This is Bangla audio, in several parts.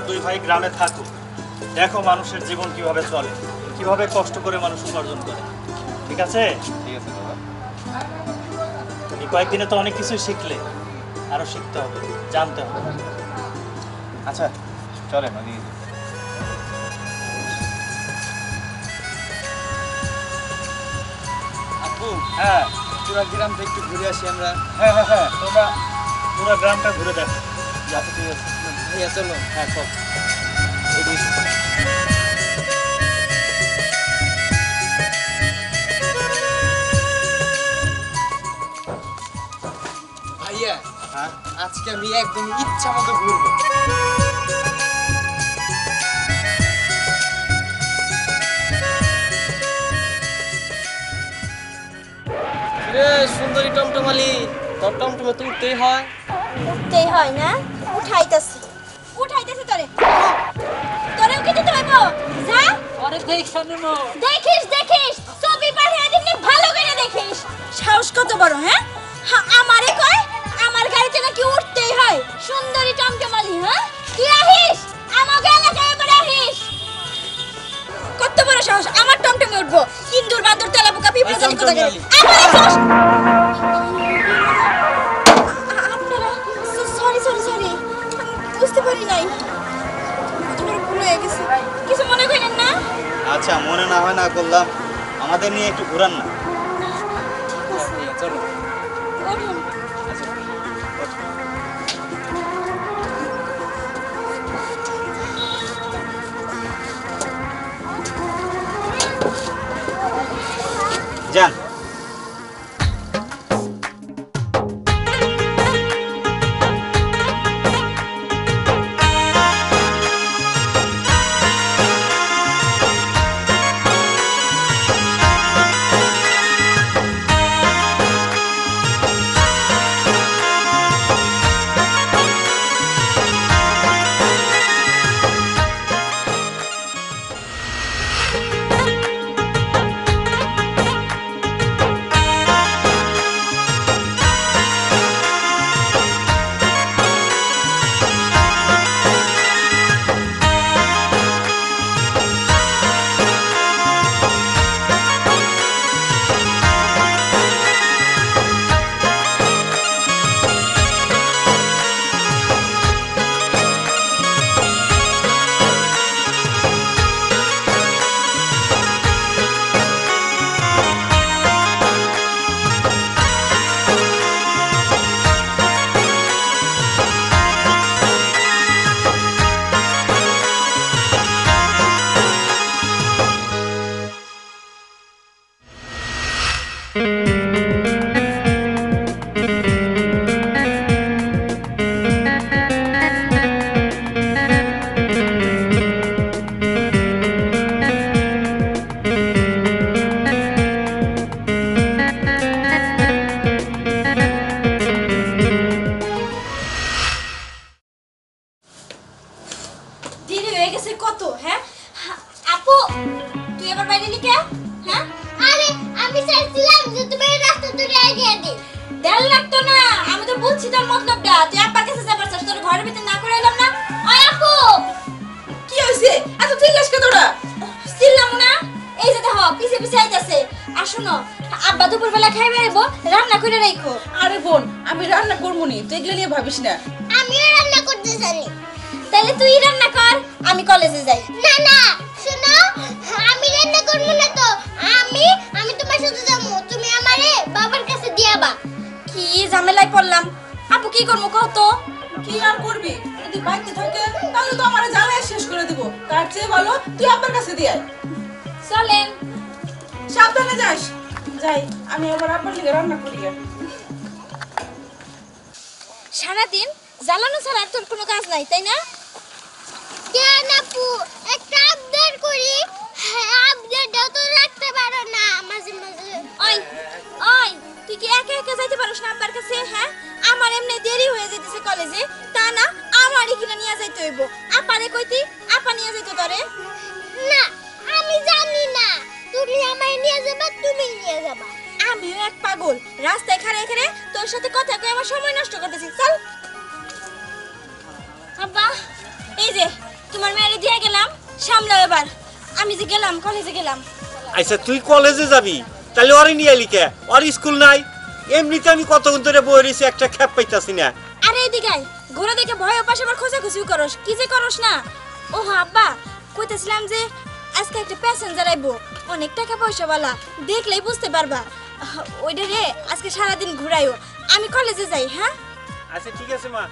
দুই ভাই গ্রামে থাকো, দেখো মানুষের জীবন কিভাবে চলে, কিভাবে কষ্ট করে মানুষ উপার্জন করে। ঠিক আছে? ঠিক আছে দাদা। এই কয়েকদিনে তো অনেক কিছুই শিখলে, আরো শিখতে হবে, জানতে হবে। আচ্ছা চলেন ওদিকে যাই। আপু হ্যাঁ পুরা গ্রামটা একটু ঘুরে আসি আমরা। হ্যাঁ হ্যাঁ হ্যাঁ, তোমরা পুরো গ্রামটা ঘুরে দেখো। আচ্ছা ঠিক আছে ভাইয়া চলো। হ্যাঁ চল। ভাইয়া হ্যাঁ আজকে আমি একদম ইচ্ছা মতো ঘুরবো। সুন্দরী টমটমালি, তোর টমটমে তো উঠতেই হয়। উঠতেই হয় না? উঠাইতাছি তোরে। তোরেও কি দিতে হইব? যা। আরে দেখছ নিমো। দেখিস ছবি পাঠিয়ে দিবনি, ভালো করে দেখিস। সাহস কত বড়, হ্যাঁ? আমারে কয় আমার গাড়িতে নাকি উঠতেই হয়। সুন্দরী টমটমালি, হ্যাঁ? তুই আহিস আমাকে এলাকায় এবারে আহিস। কত বড় সাহস আমার টমটমে উঠবো? ইন্দুর বাদর তেলা পোকা পিঁপড়া জানি কোথায় গেল। আমারে সাহস। সরি বুঝতে পারি নাই। তোমার ভুল হয়ে গেছে, কিছু মনে করেন না। আচ্ছা, মনে না হয় না করলাম, আমাদের নিয়ে একটু ঘুরান না। চলো উঠুন। যান। দেরি হয়ে গেছে কত, হ্যাঁ? আপু তুই আবার বাইরে লিখে, হ্যাঁ? আরে আমি চাইছিলাম যে তুমি রাস্তা ধরে এগিয়ে দে। দেল লাগতো না, আমি তো বুঝছি তোর মতলবটা। তুই আব্বার কাছে যাবার চাস, তোর ঘরের ভিতর না করে এলাম না। ওই আপু কি হইছে? এত চিল্লাস কে তোরা? চিল্লাম না, এই যে দেখো পিছে পিছে আইতাছে। আর শোনো, আব্বা দুপুর বেলা খাই বেরোবো, রান্না করে রাখো। আরে বোন, আমি রান্না করবো নি, তুই এগুলো নিয়ে ভাবিস না। আমিও রান্না করতে জানি। তাহলে তুই রান্না কর, আমি কলেজে যাই। না না শোনো, আমি রান্না করব না তো। আমি তোমার সাথে যাবো, তুমি আমারে বাবার কাছে দিয়াবা। কি ঝামেলায় পড়লাম। আপু কি করব কও তো? কি আর করবি? যদি বাইতে থাকে তাহলে তো আমার জ্বালায় শেষ করে দিব। তার চেয়ে ভালো তুই আব্বার কাছে দিয়ে আয়। চলেন। সাবধানে যাস। যাই, আমি আবার আব্বার লিগে রান্না করি। সারাদিন জ্বালানো ছাড়া আর তোর কোনো কাজ নাই, তাই না? কেন আপু, একটা আবদার করি। আবদারটাও তো রাখতে পারো না মাঝে মাঝে। ওই তুই কি একা একা যাইতে পারোস না আব্বার কাছে? হ্যাঁ, আমার এমনি দেরি হয়ে যেতেছে কলেজে, তা না আমারই কিনা নিয়ে যাইতে হইব। আপারে কইতি, আপা নিয়ে যাইতো তোরে। না আমি জানি না, তুমি আমায় নিয়ে যাবা, তুমি নিয়ে যাবা। আমিও এক পাগল, রাস্তায় খাড়ে খাড়ে তোর সাথে কথা কই আমার সময় নষ্ট করতেছি। চল আব্বা, এই যে তোমার মেয়েরে দিয়ে গেলাম, সামলাও এবার। আমি যে গেলাম, কলেজে গেলাম। আচ্ছা তুই কলেজে যাবি, তাহলে ওরে নিয়ে এলি কে? ওর স্কুল নাই? এমনিতে আমি কতক্ষণ ধরে বই রয়েছি, একটা খ্যাপ পাইতাছি না। আরে এদিকে আয়, ঘোরা দেখে ভয় পাশে আবার খোঁজাখুঁজিও করস, কি যে করস না। ও আব্বা, কইতেছিলাম যে আজকে একটা প্যাসেঞ্জার আইবো, অনেক টাকা পয়সাওয়ালা, দেখলেই বুঝতে পারবা। ওইটা রে আজকে সারাদিন ঘুরাইও, আমি কলেজে যাই। হ্যাঁ আচ্ছা ঠিক আছে মা,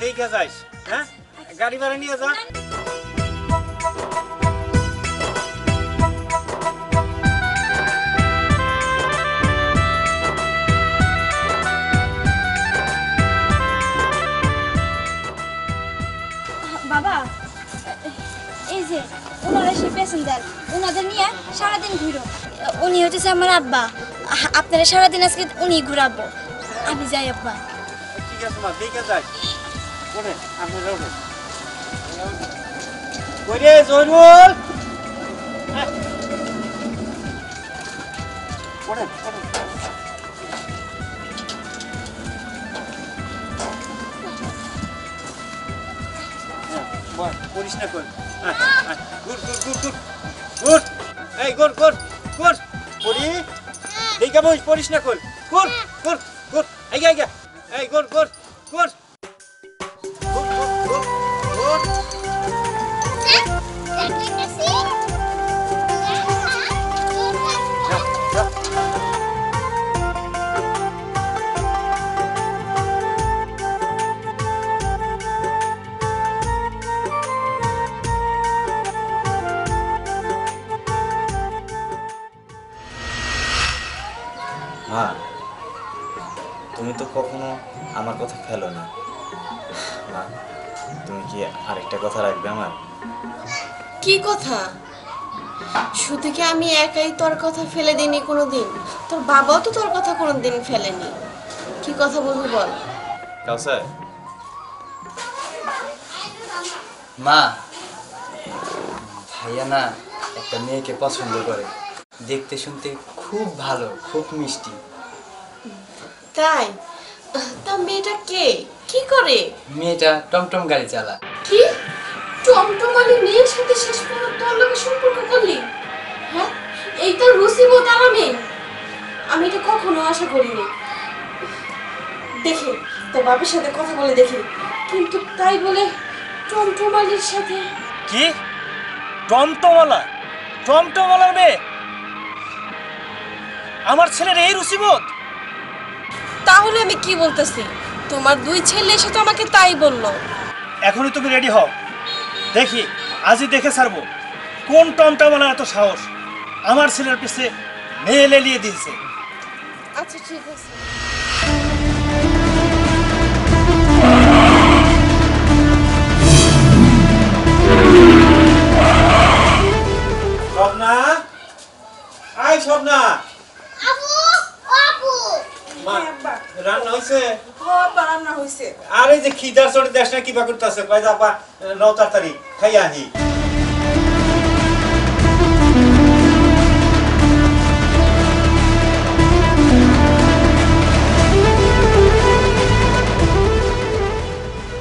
দেখে যাইস। হ্যাঁ, গাড়ি ভাড়া নিয়ে যা। বাবা, এই যে ওনারা সে প্যাসেঞ্জার, ওনাদের নিয়ে সারাদিন ঘুরো। উনি হচ্ছে আমার আব্বা, আপনারা সারাদিন আজকে উনি ঘুরাবো। আমি যাই আব্বা। ঠিক আছে মা, দেখে যাই। ওঠেন, আপনারা ওঠেন। কই রে জয়নুল? হ্যাঁ। ওঠেন, ওঠেন। হ্যাঁ, করিস না কর। Good good good good good. এই গুড গুড গুড। পড়ি দেখে বস, পড়িস না কর। Good good good. এই গা এই good good good good good good. মা, তুমি তো কখনো আমার কথা ফেলো না। মা, তুমি কি আরেকটা কথা রাখবে আমার? কি কথা? শুধু কি আমি একাই তোর কথা ফেলে দিইনি কোনোদিন? তোর বাবাও তো তোর কথা কোনোদিন ফেলেনি। কি কথা বলবো বল। কাউসার, মা, ভাইয়া না একটা মেয়েকে পছন্দ করে, দেখতে শুনতে খুব ভালো, খুব মিষ্টি। তাই? তা মেয়েটা কে, কি করে? মেয়েটা টমটম গাড়ি চালা। কি টমটমালি মেয়ের সাথে শেষ পর্যন্ত তোর লোকের সম্পর্ক করলি? হ্যাঁ, এই তোর রসিবত আরামে। আমি এটা কখনো আশা করিনি। দেখে তোর বাবার সাথে কথা বলে দেখি, কিন্তু তাই বলে টমটমালির সাথে? কি টমটমওয়ালা? টমটমওয়ালার মেয়ে আমার ছেলের এই রুচিবোধ? তাহলে আমি কি বলতেছি, তোমার দুই ছেলে এসে তো আমাকে তাই বললো। এখনই তুমি রেডি হও, দেখি আজই দেখে ছাড়বো কোন টমটমওয়ালার এত সাহস আমার ছেলের পিছে মেয়ে লেলিয়ে দিয়েছে। আচ্ছা ঠিক আছে। স্বপ্না, আই স্বপ্না। আপু, ও আপু, মা, রান্না হয়েছে? রান্না হয়েছে। আর এই যে খিদার চড়ে দেশ না কিবা করতেছে, কয় যাবা নও তাড়াতাড়ি খাই আহি।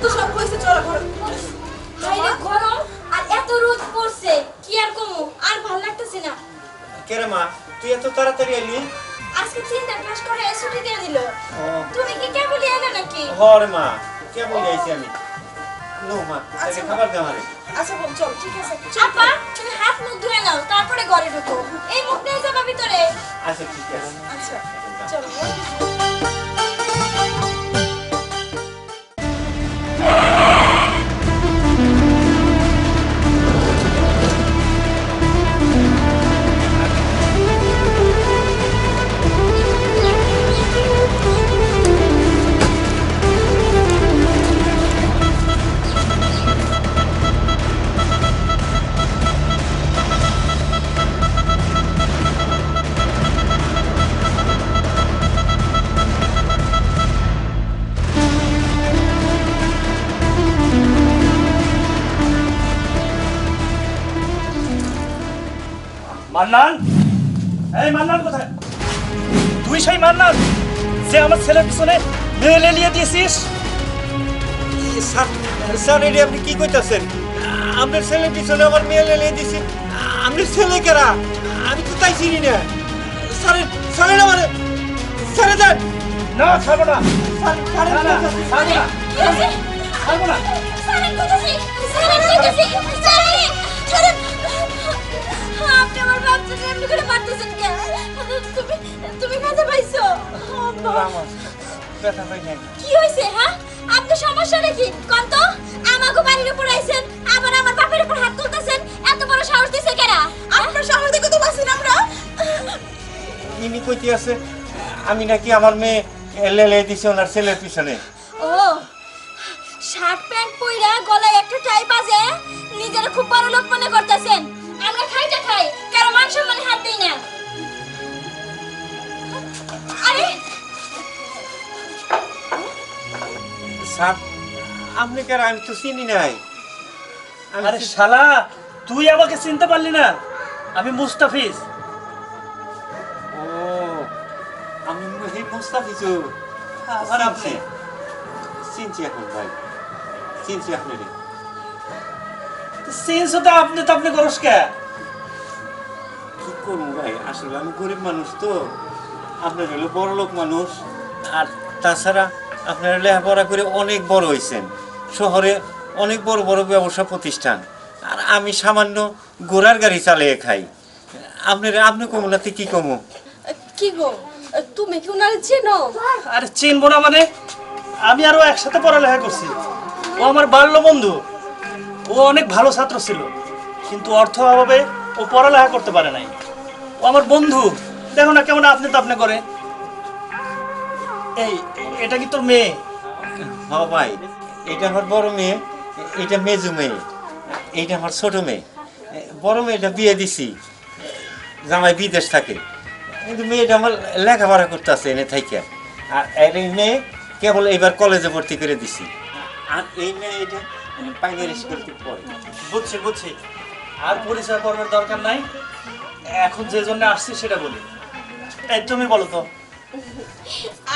তো সব হয়েছে, চলো ঘরে। বাইরে গরম আর এত রোদ পড়ছে, কি আর কমু, আর ভাল লাগতেছে না। কে রে মা, তুই এত তাড়াতাড়ি এলি? আজকে 3টা ক্লাস করে ছুটি দিয়ে দিল। ও, তুমি কি কেবলই এলে নাকি? হরে মা, কেমন আইছি আমি। নো মা, তাকে খাবার দে আমারে। আচ্ছা বোন, চল, ঠিক আছে। আপা, তুমি হাত মুখ ধুয়ে নাও, তারপরে ঘরে ঢুকো। এই মুখ নিয়ে যাবা ভিতরে। আচ্ছা ঠিক আছে। আচ্ছা চলো। মান্নান, এই মান্নান কোথায়? তুই সেই মান্নান যে আমার ছেলের পিছনে মেয়ে লেলিয়ে দিয়েছিস? স্যার, স্যার এটা আপনি কি কইতাছেন? আপনার ছেলের পিছনে আমার মেয়ে লেলিয়ে দিছি। আপনার ছেলে কেরা? আমি তো তাই চিনি না। ছাড়েন, ছাড়েন আমারে, ছেড়ে দেন। না ছাড়বো না, ছাড়েন, ছাড়েন, না, না, ছাড়বো না, ছাড়বো না। আপনি আমার বাচ্চাকে এমনি করে মারতেছেন কেন? তুমি ব্যথা পাইছো? আমার ব্যথা পাই নাই। কি হয়েছে হ্যাঁ? আপনি সমস্যাটা কি? কোন তো আমাকে বাড়ির উপর আইছেন, আবার আমার বাপের উপর হাত তুলতেছেন, এত বড় সাহস দিছে কেরা? আপনার সামনে থেকে তো বাঁচি না আমরা। ইনি কইতে আছে আমি নাকি আমার মেয়ে লেলিয়ে দিছি ওনার ছেলের পিছনে। ও শার্ট প্যান্ট পইরা গলায় একটা টাই বাজে নিজের খুব বড় লোক মনে করতেছেন। আমরা খাইটা খাই, কারো মান সম্মানে হাত দেই না। আরে স্যার, আপনি কেন? আমি তো চিনি নাই। আরে শালা, তুই আমাকে চিনতে পারলি না? আমি মুস্তাফিজ। ও, আমি মুস্তাফিজুর। আর আপনি? চিনছি এখন ভাই, চিনছি আপনারে। চিনছো তো আপনি করস কে? কি করবো ভাই, আসলে আমি গরিব মানুষ তো, আপনার হলো বড় লোক মানুষ। আর তাছাড়া আপনারা লেখাপড়া করে অনেক বড় হয়েছেন, শহরে অনেক বড় বড় ব্যবসা প্রতিষ্ঠান, আর আমি সামান্য ঘোড়ার গাড়ি চালিয়ে খাই। আপনি কমলাতে কি কমো? কি গো, তুমি কি ওনার চেনো? আরে চিনবো না মানে? আমি আরো একসাথে পড়ালেখা করছি। ও আমার বাল্য বন্ধু। ও অনেক ভালো ছাত্র ছিল, কিন্তু অর্থ অভাবে ও পড়ালেখা করতে পারে নাই। ও আমার বন্ধু, দেখো না কেমন আপনি করে। এই এটা কি তোর মেয়ে? হ্যাঁ ভাই, এটা আমার বড় মেয়ে, এটা মেজু মেয়ে, এইটা আমার ছোট মেয়ে। বড় মেয়েটা বিয়ে দিছি, জামাই বিদেশ থাকে, কিন্তু মেয়েটা আমার লেখাপড়া করতে আছে এনে থাইকে। আর এই মেয়ে কেবল এবার কলেজে ভর্তি করে দিছি। আর এই মেয়ে এটা প্রাইমারি স্কুল থেকে পড়ে। বুঝছি। আর পরিচয় করার দরকার নাই, এখন যে জন্য আসছি সেটা বলি। এই তুমি বলো তো।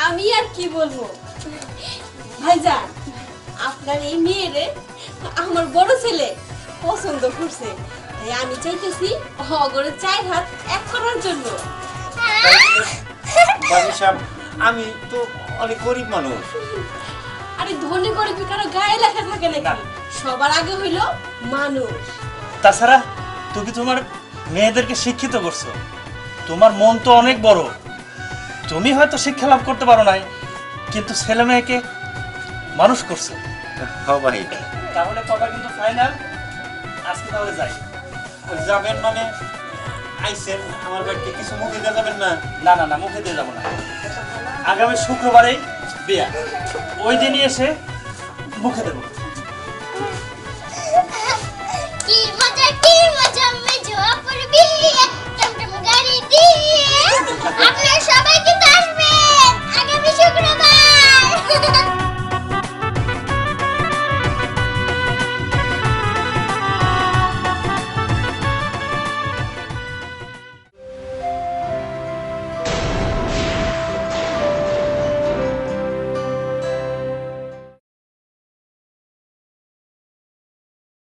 আমি আর কি বলবো ভাইজান, আপনার এই মেয়েরে আমার বড় ছেলে পছন্দ করছে, তাই আমি চাইতেছি অগরে 4 হাত এক করার জন্য। বাবু সাহেব, আমি তো অনেক গরিব মানুষ। আরে ধনী গরিব কারো গায়ে লেখা থাকে না। নাকি? সবার আগে হইল মানুষ। তাছাড়া তুমি তোমার মেয়েদেরকে শিক্ষিত করছো, তোমার মন তো অনেক বড়। তুমি হয়তো শিক্ষা লাভ করতে পারো নাই, কিন্তু ছেলে মেয়েকে মানুষ করছো। হ্যাঁ ভাই। তাহলে কথা কিন্তু ফাইনাল। আজকে তাহলে যাই। যাবেন মানে? আইসেন আমার বাড়িতে, কিছু মুখে দিয়ে যাবেন না? না, মুখে দিয়ে যাবো না। আগামী শুক্রবারেই বিয়া, ওই দিনই এসে মুখে দেবো। কি মজা মেজো পড়বি টমটম গাড়ি দিয়ে আপনারা সবাই কিন্তু